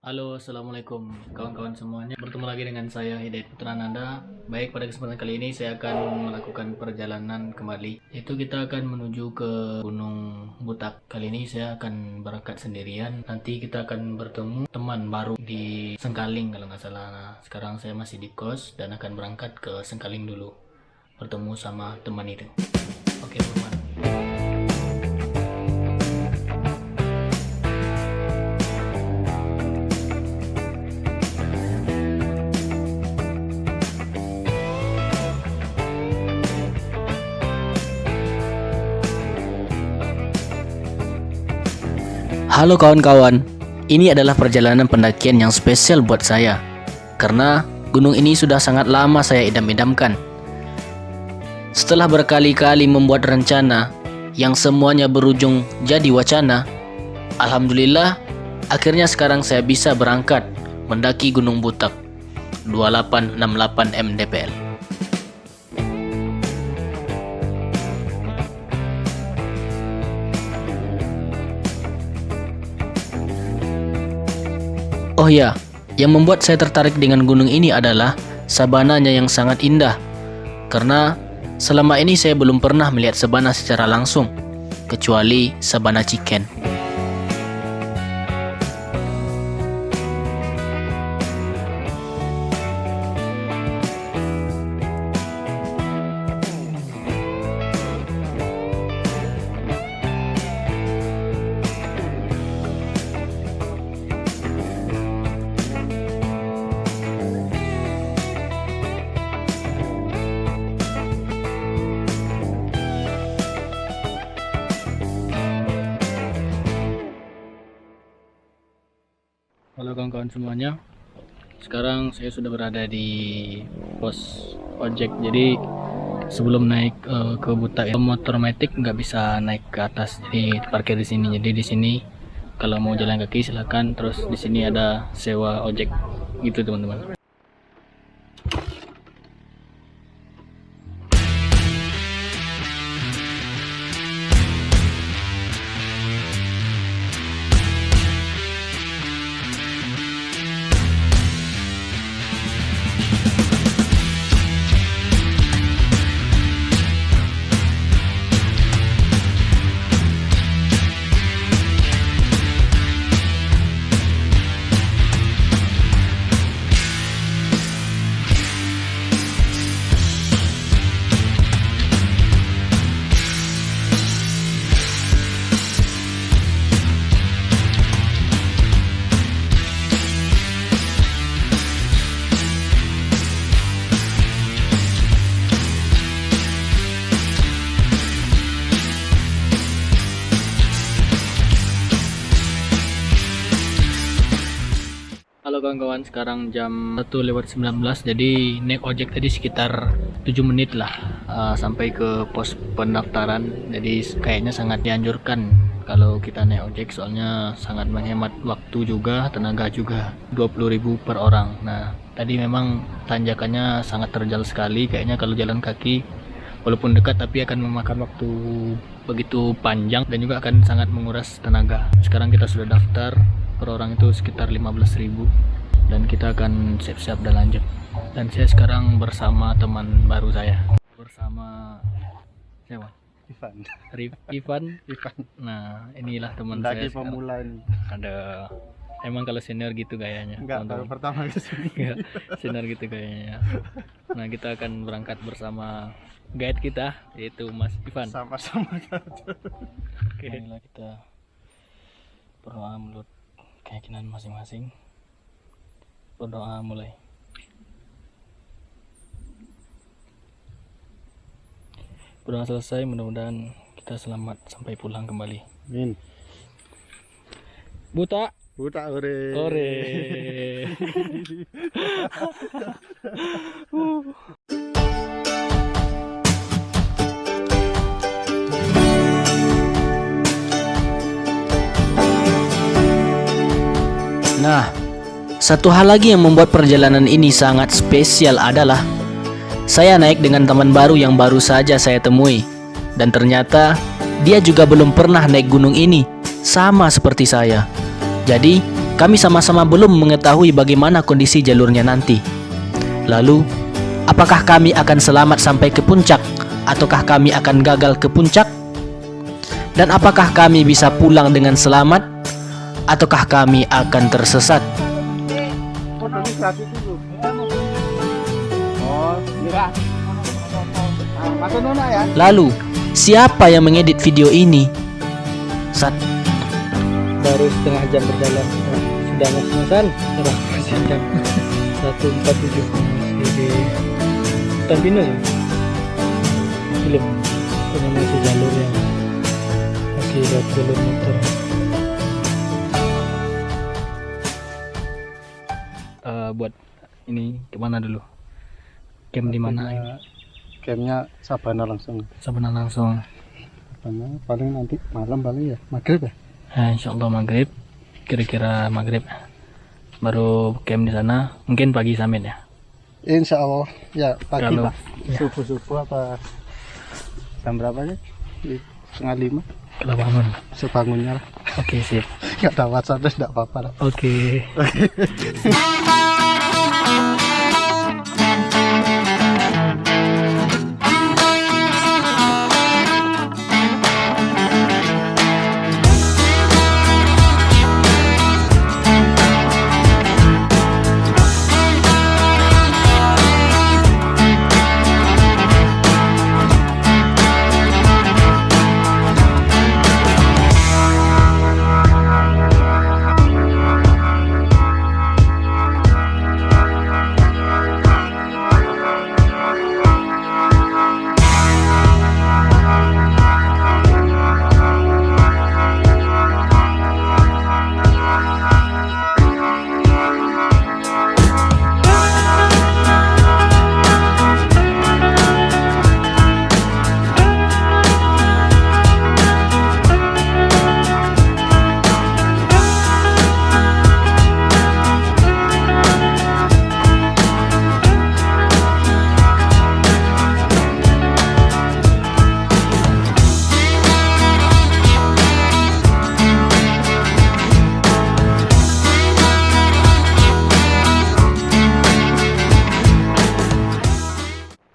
Halo, assalamualaikum kawan-kawan semuanya. Bertemu lagi dengan saya Hidayat Putra Nanda. Baik, pada kesempatan kali ini saya akan melakukan perjalanan kembali. Itu kita akan menuju ke Gunung Butak. Kali ini saya akan berangkat sendirian. Nanti kita akan bertemu teman baru di Sengkaling kalau nggak salah. Nah, sekarang saya masih di kos dan akan berangkat ke Sengkaling dulu. Bertemu sama teman itu. Oke, teman. Halo kawan-kawan, ini adalah perjalanan pendakian yang spesial buat saya karena gunung ini sudah sangat lama saya idam-idamkan. Setelah berkali-kali membuat rencana yang semuanya berujung jadi wacana, alhamdulillah akhirnya sekarang saya bisa berangkat mendaki Gunung Butak 2868 mdpl. Oh ya, yang membuat saya tertarik dengan gunung ini adalah sabananya yang sangat indah. Karena selama ini saya belum pernah melihat sabana secara langsung, kecuali sabana Chicken. Halo kawan-kawan semuanya. Sekarang saya sudah berada di pos ojek. Jadi sebelum naik ke Butak itu motor matic nggak bisa naik ke atas. Jadi parkir di sini. Jadi di sini kalau mau jalan kaki silakan. Terus di sini ada sewa ojek gitu teman-teman. Halo kawan-kawan, sekarang jam 1:19. Jadi naik ojek tadi sekitar 7 menit lah sampai ke pos pendaftaran. Jadi kayaknya sangat dianjurkan kalau kita naik ojek, soalnya sangat menghemat waktu juga, tenaga juga. 20.000 per orang. Nah, tadi memang tanjakannya sangat terjal sekali. Kayaknya kalau jalan kaki walaupun dekat tapi akan memakan waktu begitu panjang dan juga akan sangat menguras tenaga. Sekarang kita sudah daftar, per orang itu sekitar 15.000 dan kita akan siap-siap dan lanjut. Dan saya sekarang bersama teman baru saya, bersama siapa? Ivan. Nah, inilah teman saya pemula ini. ada emang kalau senior gitu gayanya. Enggak, baru pertama ke sini. Ya, senior gitu kayaknya. Nah, kita akan berangkat bersama guide kita, yaitu Mas Ivan. Sama-sama. Oke. Inilah kita berdoa menurut keyakinan masing-masing. Berdoa mulai. Berdoa selesai, mudah-mudahan kita selamat sampai pulang kembali. Min. Buta. Buta ore. Ore. Nah, satu hal lagi yang membuat perjalanan ini sangat spesial adalah saya naik dengan teman baru yang baru saja saya temui. Dan ternyata dia juga belum pernah naik gunung ini, sama seperti saya. Jadi, kami sama-sama belum mengetahui bagaimana kondisi jalurnya nanti. Lalu, apakah kami akan selamat sampai ke puncak, ataukah kami akan gagal ke puncak? Dan apakah kami bisa pulang dengan selamat, ataukah kami akan tersesat? Lalu, siapa yang mengedit video ini? Baru setengah jam berjalan, sudah ngos-ngosan, sudah masih jam 1.47 masih di Tampino ya? Belum, karena masih jalur yang masih ada jalur motor. Buat ini kemana dulu? Camp di mana? Campnya Sabana langsung. Sabana langsung. Sabana paling nanti malam paling ya maghrib ya. Insya Allah maghrib, kira-kira maghrib baru camp di sana. Mungkin pagi summit ya. Insya Allah ya pagi Kalau- lah. Subuh apa jam berapa ya? 4:30 Kalau bangun. sebangunnya lah. Oke, sip. Nggak ada WhatsApp terus nggak apa-apa lah. Oke.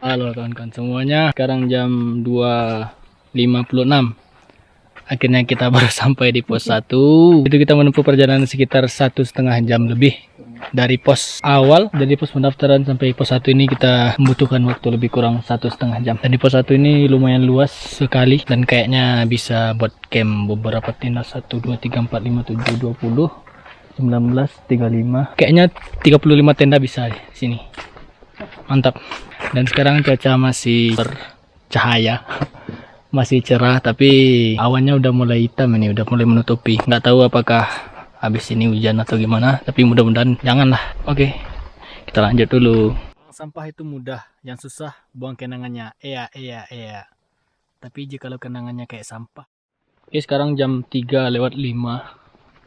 Halo kawan-kawan semuanya, sekarang jam 2.56. Akhirnya kita baru sampai di pos 1. Itu kita menempuh perjalanan sekitar 1,5 jam lebih. Dari pos awal, dari pos pendaftaran sampai pos 1 ini kita membutuhkan waktu lebih kurang 1,5 jam. Dan di pos 1 ini lumayan luas sekali dan kayaknya bisa buat camp beberapa tenda. 1, 2, 3, 4, 5, 7, 20, 19, 35. Kayaknya 35 tenda bisa di sini. Mantap. Dan sekarang cuaca masih bercahaya, masih cerah, tapi awannya udah mulai hitam ini, udah mulai menutupi. Nggak tahu apakah habis ini hujan atau gimana, tapi mudah-mudahan janganlah. Oke, kita lanjut dulu. Sampah itu mudah, yang susah buang kenangannya. Iya. Tapi jika kenangannya kayak sampah. Oke, sekarang jam 3:05.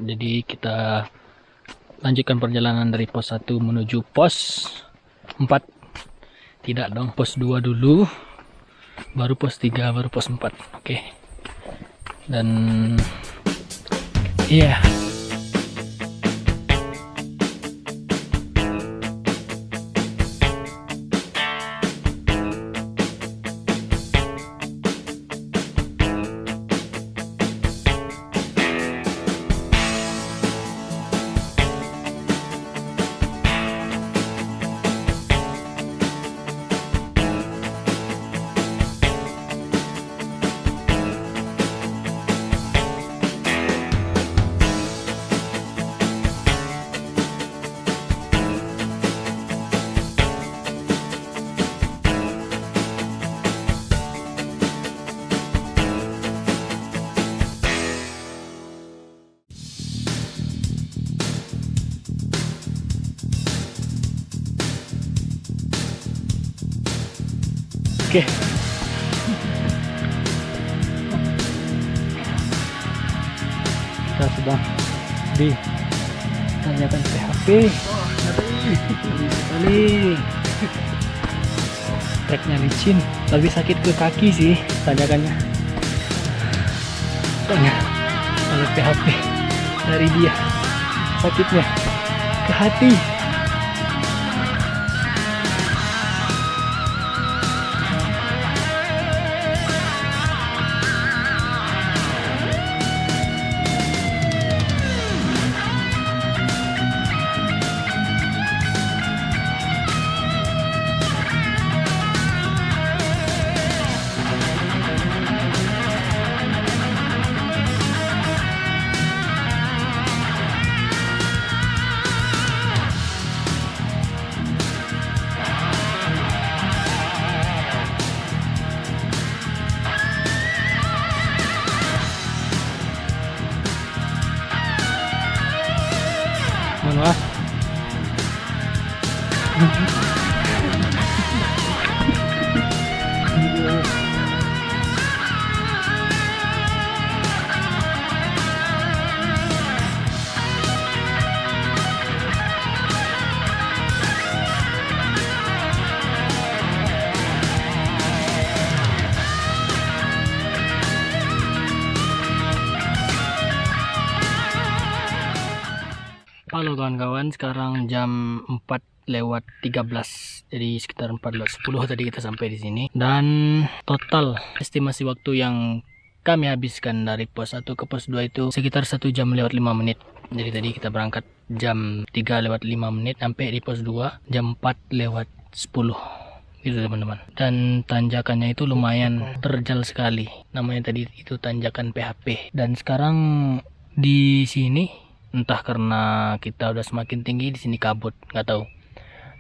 Jadi kita lanjutkan perjalanan dari pos 1 menuju pos 4. Tidak dong, pos 2 dulu, baru pos 3, baru pos 4. Oke. Dan iya. Oke. Kita sedang ditanyakan PHP. Sekali. Treknya licin, lebih sakit ke kaki sih tanyakannya. Tanya kalau PHP dari dia sakitnya ke hati. Mohon maaf. Halo kawan-kawan, sekarang jam 4:13, jadi sekitar 4:10 tadi kita sampai di sini. Dan total estimasi waktu yang kami habiskan dari pos 1 ke pos 2 itu sekitar 1 jam lewat 5 menit. Jadi tadi kita berangkat jam 3 lewat 5 menit, sampai di pos 2 jam 4 lewat 10 gitu teman-teman. Dan tanjakannya itu lumayan terjal sekali, namanya tadi itu tanjakan PHP. Dan sekarang di sini entah karena kita udah semakin tinggi, di sini kabut, nggak tahu.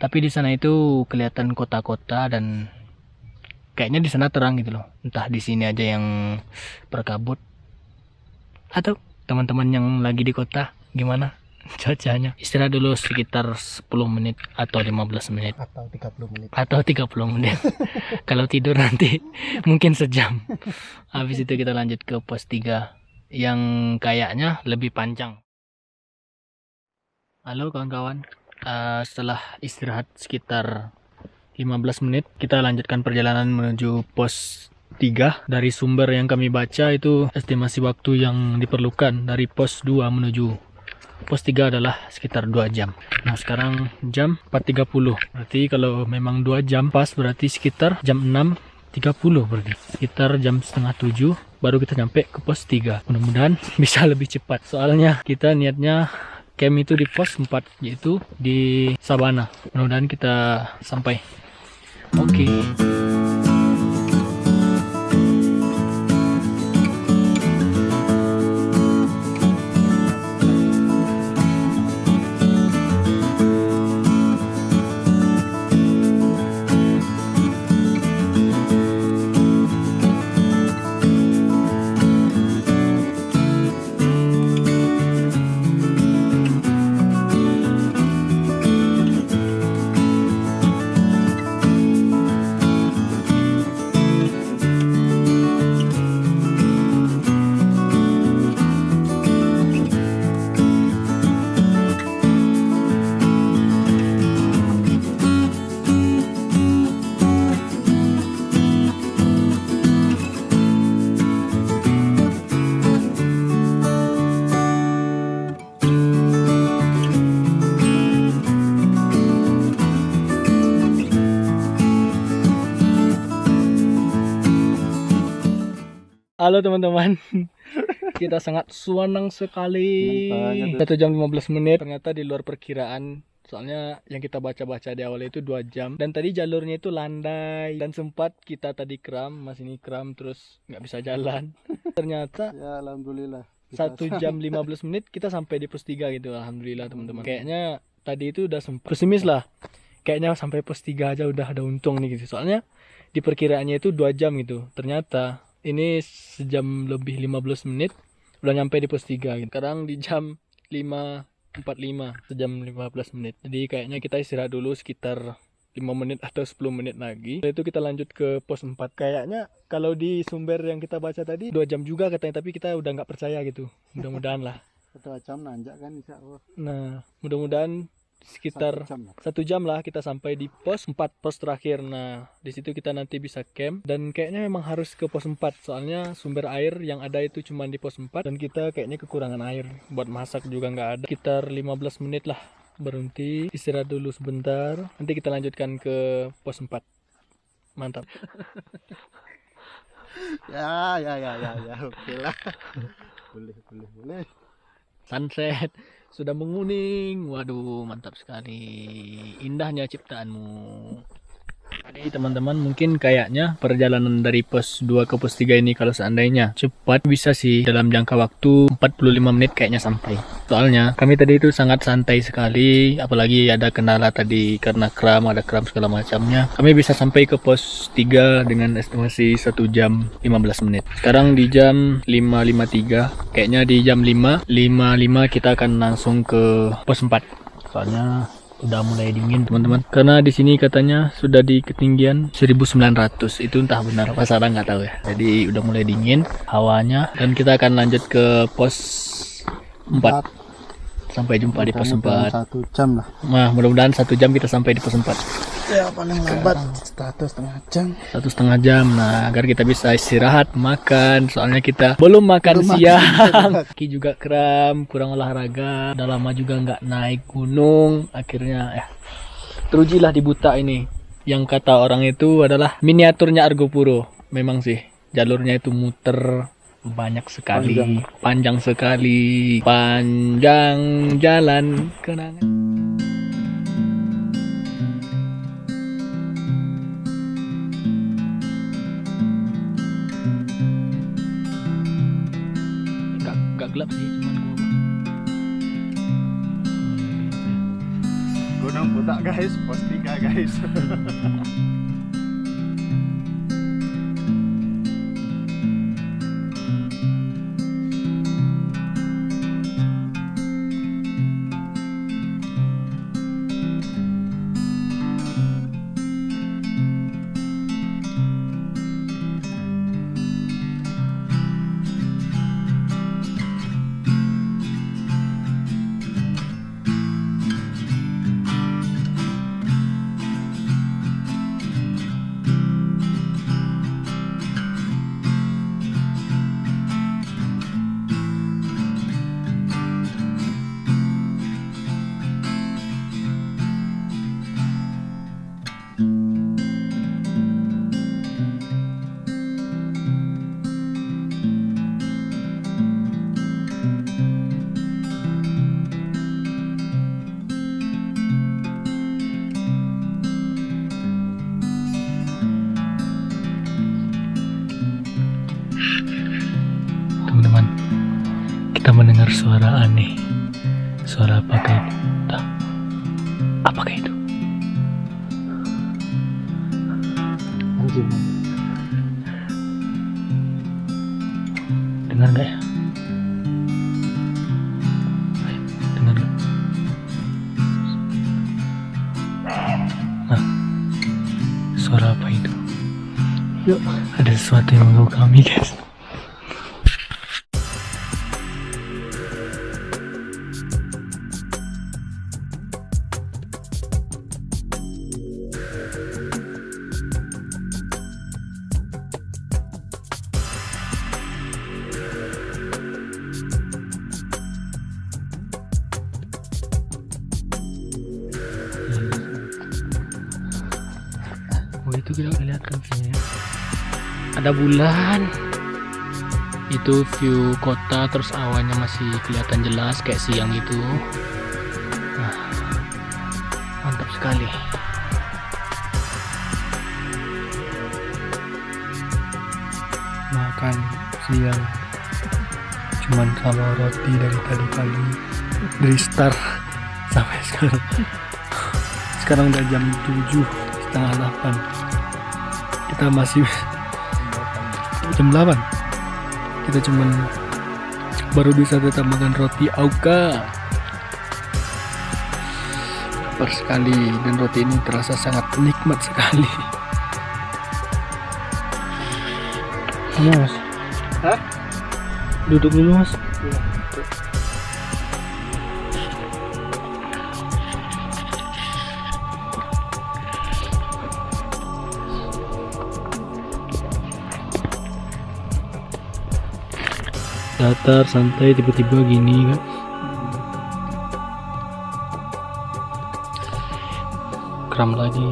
Tapi di sana itu kelihatan kota-kota dan kayaknya di sana terang gitu loh. Entah di sini aja yang berkabut atau teman-teman yang lagi di kota gimana cuacanya. Istirahat dulu sekitar 10 menit atau 15 menit Atau 30 menit. atau 30 menit. Kalau tidur nanti mungkin sejam. Habis itu kita lanjut ke pos 3 yang kayaknya lebih panjang. Halo kawan-kawan, setelah istirahat sekitar 15 menit, kita lanjutkan perjalanan menuju pos 3. Dari sumber yang kami baca itu estimasi waktu yang diperlukan dari pos 2 menuju pos 3 adalah sekitar 2 jam. Nah sekarang jam 4.30, berarti kalau memang 2 jam pas berarti sekitar jam 6.30, berarti sekitar jam setengah 7 baru kita nyampe ke pos 3. Mudah-mudahan bisa lebih cepat, soalnya kita niatnya camp itu di pos 4, yaitu di Sabana. Mudah-mudahan kita sampai. Oke. Halo teman-teman, kita sangat senang sekali. 1 jam 15 menit, ternyata di luar perkiraan. Soalnya yang kita baca-baca di awal itu 2 jam. Dan tadi jalurnya itu landai. Dan sempat kita tadi kram, masih ini kram terus nggak bisa jalan. Ternyata Ya alhamdulillah. 1 jam 15 menit kita sampai di pos 3 gitu. Alhamdulillah teman-teman. Kayaknya tadi itu udah sempat pesimis lah. Kayaknya sampai pos 3 aja udah ada untung nih gitu. Soalnya di perkiraannya itu 2 jam gitu. Ternyata ini sejam lebih 15 menit udah nyampe di pos 3 gitu. Sekarang di jam 5.45, sejam 15 menit. Jadi kayaknya kita istirahat dulu sekitar 5 menit atau 10 menit lagi. Setelah itu kita lanjut ke pos 4. Kayaknya kalau di sumber yang kita baca tadi 2 jam juga katanya, tapi kita udah nggak percaya gitu. Mudah-mudahan lah. 2 jam nanjak kan insya Allah. Nah, mudah-mudahan sekitar 1 jam lah kita sampai di pos 4, pos terakhir. Nah, di situ kita nanti bisa camp dan kayaknya memang harus ke pos 4 soalnya sumber air yang ada itu cuma di pos 4 dan kita kayaknya kekurangan air. Buat masak juga nggak ada. Sekitar 15 menit lah berhenti, istirahat dulu sebentar. Nanti kita lanjutkan ke pos 4. Mantap. Ya, oke lah. Boleh. Sunset sudah menguning. Waduh, mantap sekali. Indahnya ciptaanmu. Jadi teman-teman, mungkin kayaknya perjalanan dari pos 2 ke pos 3 ini kalau seandainya cepat bisa sih dalam jangka waktu 45 menit kayaknya sampai. Soalnya kami tadi itu sangat santai sekali, apalagi ada kendala tadi karena ada kram segala macamnya. Kami bisa sampai ke pos 3 dengan estimasi 1 jam 15 menit. Sekarang di jam 5.53, kayaknya di jam 5.55 kita akan langsung ke pos 4. Soalnya udah mulai dingin teman-teman, karena di sini katanya sudah di ketinggian 1900, itu entah benar apa salah nggak tahu ya. Jadi udah mulai dingin hawanya dan kita akan lanjut ke pos 4. Sampai jumpa di pos 4. 1 jam lah. Nah, mudah-mudahan 1 jam kita sampai di pos 4. Ya paling lambat 1,5 jam. 1,5 jam. Nah, agar kita bisa istirahat, makan. Soalnya kita belum makan siang. Kaki juga kram, kurang olahraga. Udah lama juga nggak naik gunung. Akhirnya terujilah di Buta ini. Yang kata orang itu adalah miniaturnya Argopuro. Memang sih, jalurnya itu muter banyak sekali, panjang sekali, panjang jalan kenangan. Gak gelap sih, cuman Gunung Buta guys, pos 3 guys. Teman-teman, kita mendengar suara aneh. Suara apakah itu? Entah. Apakah itu? Anjing. Dengar nggak ya? Ayo, dengar nggak? Nah, suara apa itu? Yuk, ada sesuatu yang mengganggu kami guys. Oh, itu kita kelihatan sih. Ada bulan. Itu view kota, terus awannya masih kelihatan jelas kayak siang gitu. Nah, mantap sekali. Makan siang cuman sama roti dari tadi pagi, dari start sampai sekarang. Sekarang udah jam 7:30. Kita masih jam 8. Kita cuman baru bisa tetap makan roti Auka. Lapar sekali, dan roti ini terasa sangat nikmat sekali. Mas, Hah? duduk dulu mas. datar santai tiba-tiba gini kan. Kram lagi.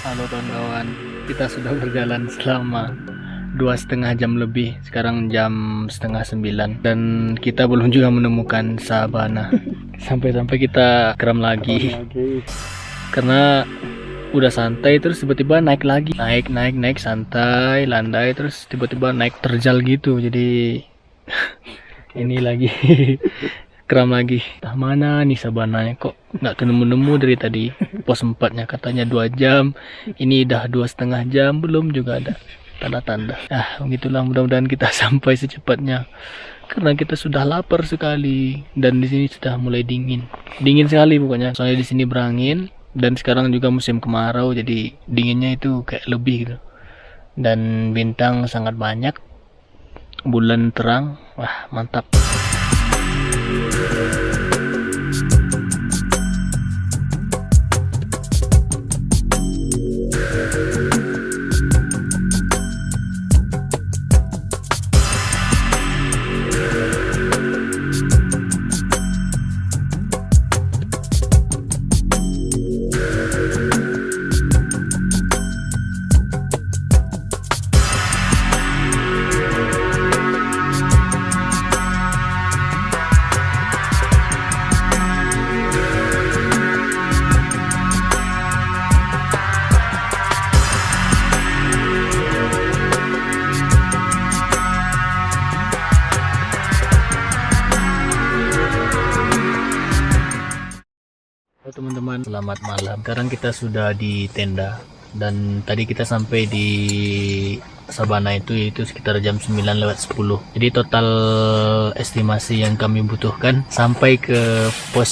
Halo kawan-kawan, kita sudah berjalan selama 2,5 jam lebih. Sekarang jam setengah 9 dan kita belum juga menemukan sabana. Sampai-sampai kita kram lagi karena udah santai terus tiba-tiba naik lagi, naik santai landai terus tiba-tiba naik terjal gitu. Jadi ini lagi kram lagi. Entah mana nih sabananya, kok nggak ketemu-nemu dari tadi. Pos 4-nya katanya 2 jam, ini udah 2,5 jam belum juga ada tanda-tanda. Begitulah, mudah-mudahan kita sampai secepatnya karena kita sudah lapar sekali dan di sini sudah mulai dingin sekali pokoknya. Soalnya di sini berangin dan sekarang juga musim kemarau, jadi dinginnya itu kayak lebih gitu. Dan bintang sangat banyak, bulan terang, wah mantap. Halo teman-teman, selamat malam. Sekarang kita sudah di tenda dan tadi kita sampai di sabana itu sekitar jam 9:10. Jadi total estimasi yang kami butuhkan sampai ke pos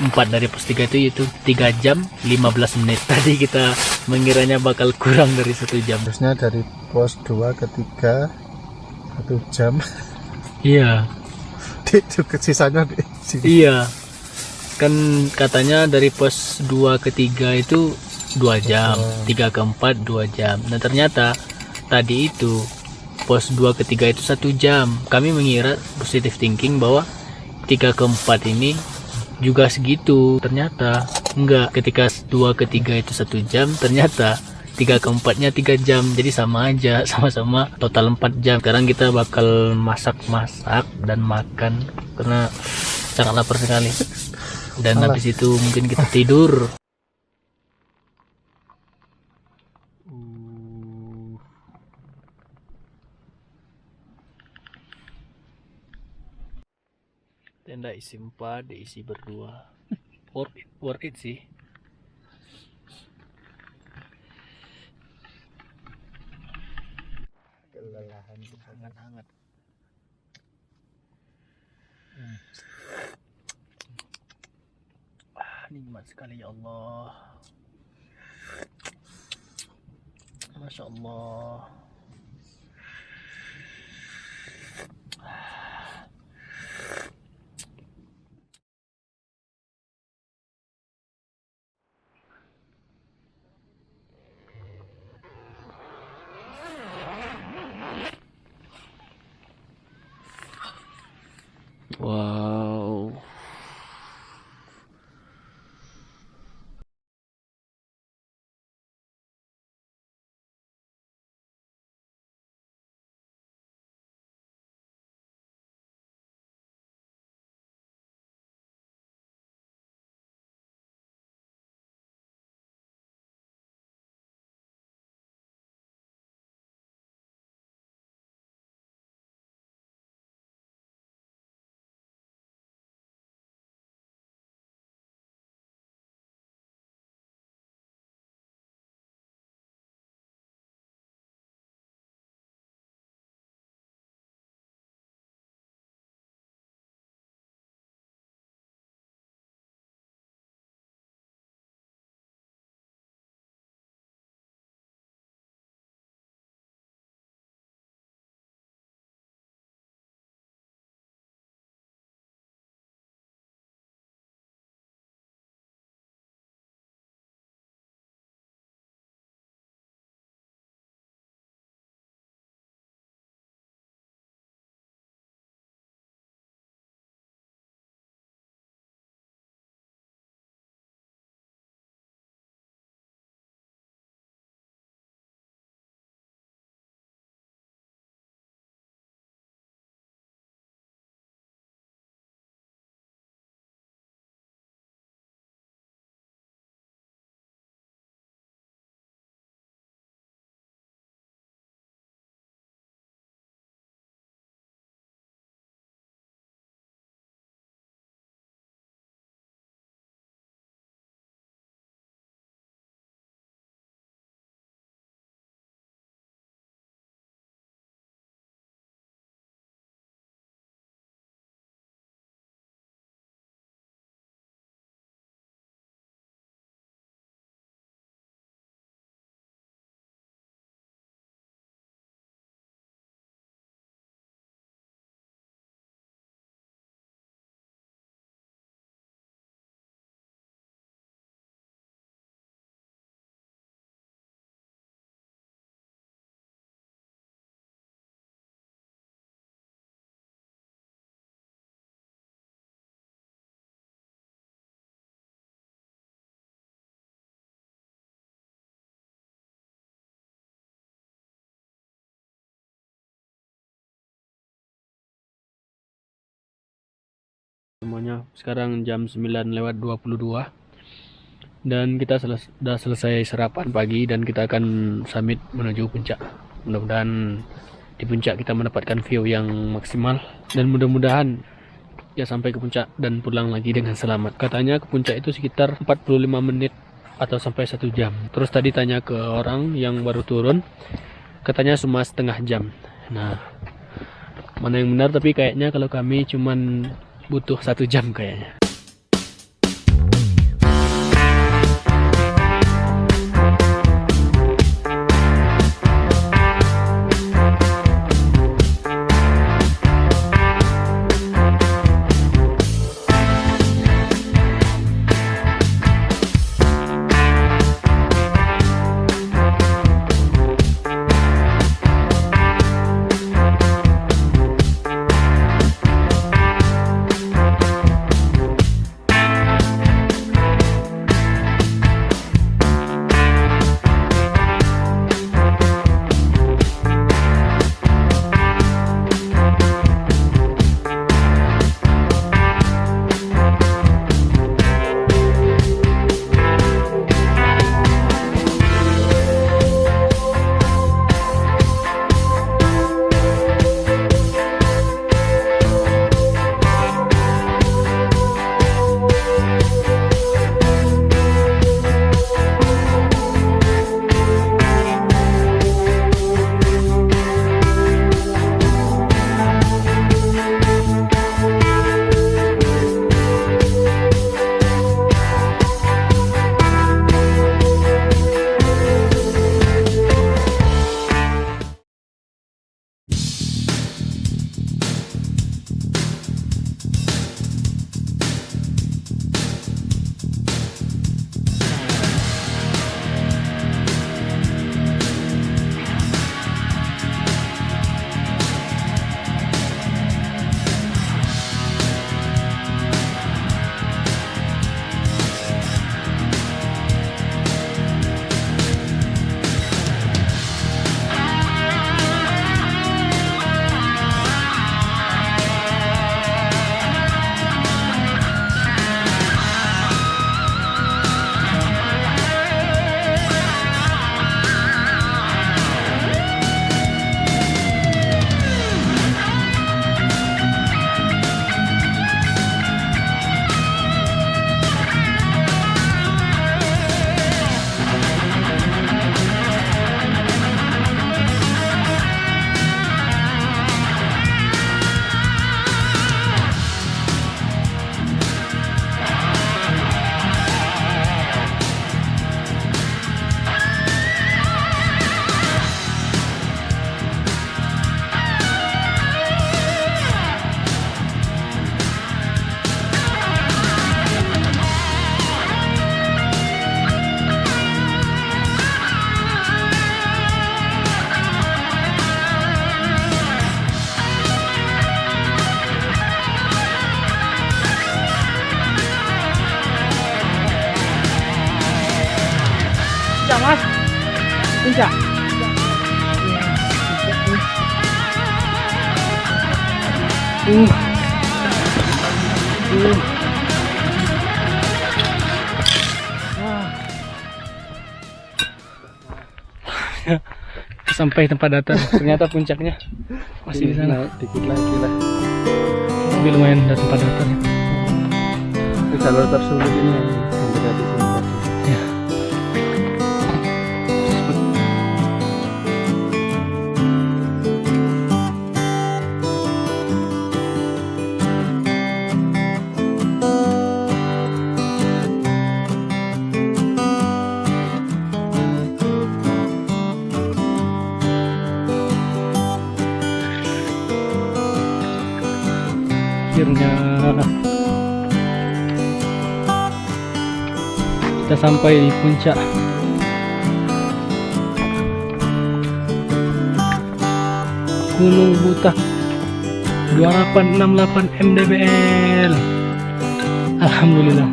4 dari pos 3 itu 3 jam 15 menit. Tadi kita mengiranya bakal kurang dari 1 jam. Terusnya dari pos 2 ke 3 1 jam. Iya. Itu sisanya di sini. Iya. Kan katanya dari pos 2 ke 3 itu 2 jam, 3 ke 4 2 jam. Nah ternyata tadi itu pos 2 ke 3 itu 1 jam. Kami mengira positive thinking bahwa 3 ke 4 ini juga segitu. Ternyata enggak, ketika 2 ke 3 itu 1 jam, ternyata 3 ke 4-nya 3 jam. Jadi sama aja, sama-sama total 4 jam. Sekarang kita bakal masak-masak dan makan karena sangat lapar sekali. Dan habis itu mungkin kita tidur. Tenda isi 4, diisi berdua. Worth it sih. Kelelahan Hangat-hangat. Nikmat sekali ya Allah. Masya Allah. Wow. Nah, sekarang jam 9:22 dan kita sudah selesai sarapan pagi dan kita akan summit menuju puncak. Mudah-mudahan di puncak kita mendapatkan view yang maksimal dan mudah-mudahan ya sampai ke puncak dan pulang lagi dengan selamat. Katanya ke puncak itu sekitar 45 menit atau sampai 1 jam. Terus tadi tanya ke orang yang baru turun, katanya cuma setengah jam. Nah, mana yang benar, tapi kayaknya kalau kami cuman butuh 1 jam kayaknya. Mas. Puncak. Sampai tempat datang, ternyata puncaknya masih di sana. Dikit lagi lah. Tapi lumayan ada tempat datang. Ini jalur tersulit ini yang mendekati sini tadi. Ya. Akhirnya kita sampai di puncak. Gunung Butak 2868 mdpl. Alhamdulillah,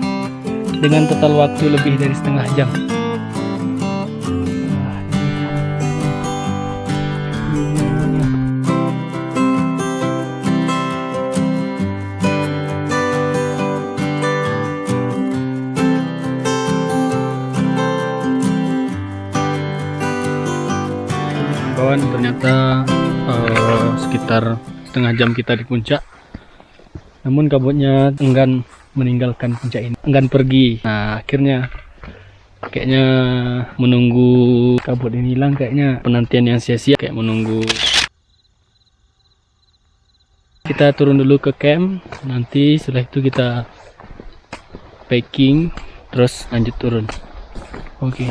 dengan total waktu lebih dari setengah jam. sekitar setengah jam kita di puncak. Namun kabutnya enggan meninggalkan puncak ini, enggan pergi. Nah, akhirnya kayaknya menunggu kabut ini hilang, kayaknya penantian yang sia-sia, kayak menunggu. Kita turun dulu ke camp, nanti setelah itu kita packing terus lanjut turun. Oke.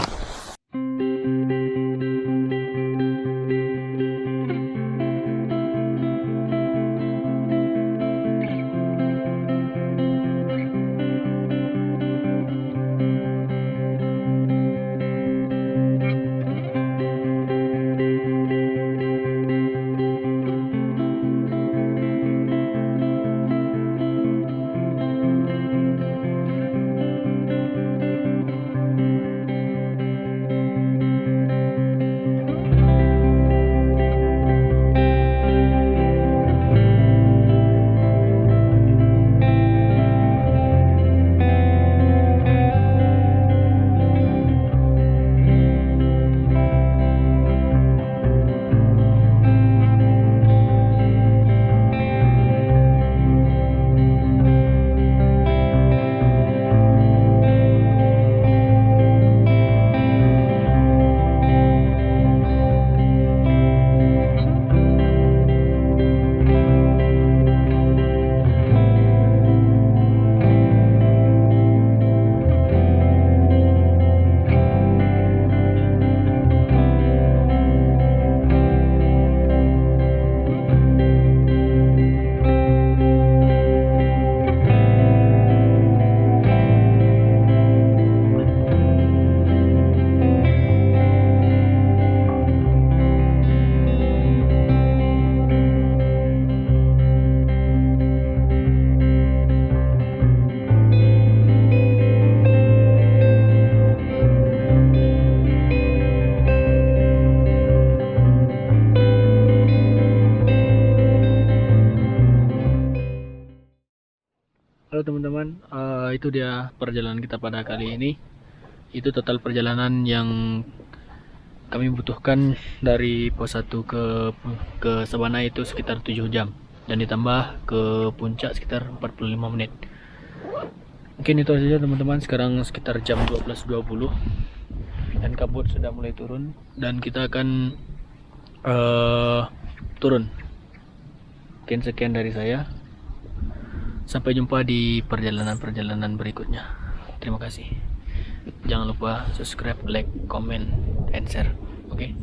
Halo teman-teman, itu dia perjalanan kita pada kali ini. Itu total perjalanan yang kami butuhkan dari pos 1 ke Sabana itu sekitar 7 jam, dan ditambah ke puncak sekitar 45 menit. Mungkin itu saja teman-teman. Sekarang sekitar jam 12.20 dan kabut sudah mulai turun, dan kita akan turun. Mungkin sekian dari saya. Sampai jumpa di perjalanan-perjalanan berikutnya. Terima kasih. Jangan lupa subscribe, like, comment, and share. Oke?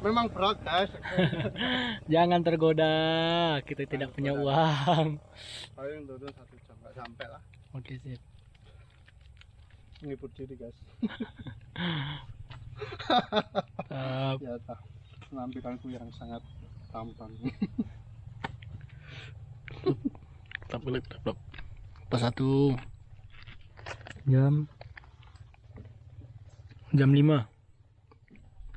Memang berat guys. Jangan tergoda, kita tidak punya uang. Paling turun 1 jam nggak sampai lah. Oke, sip. Ngibur diri guys. Ya tak, penampilanku yang sangat tampan. Tetap. Pas 1 jam 5.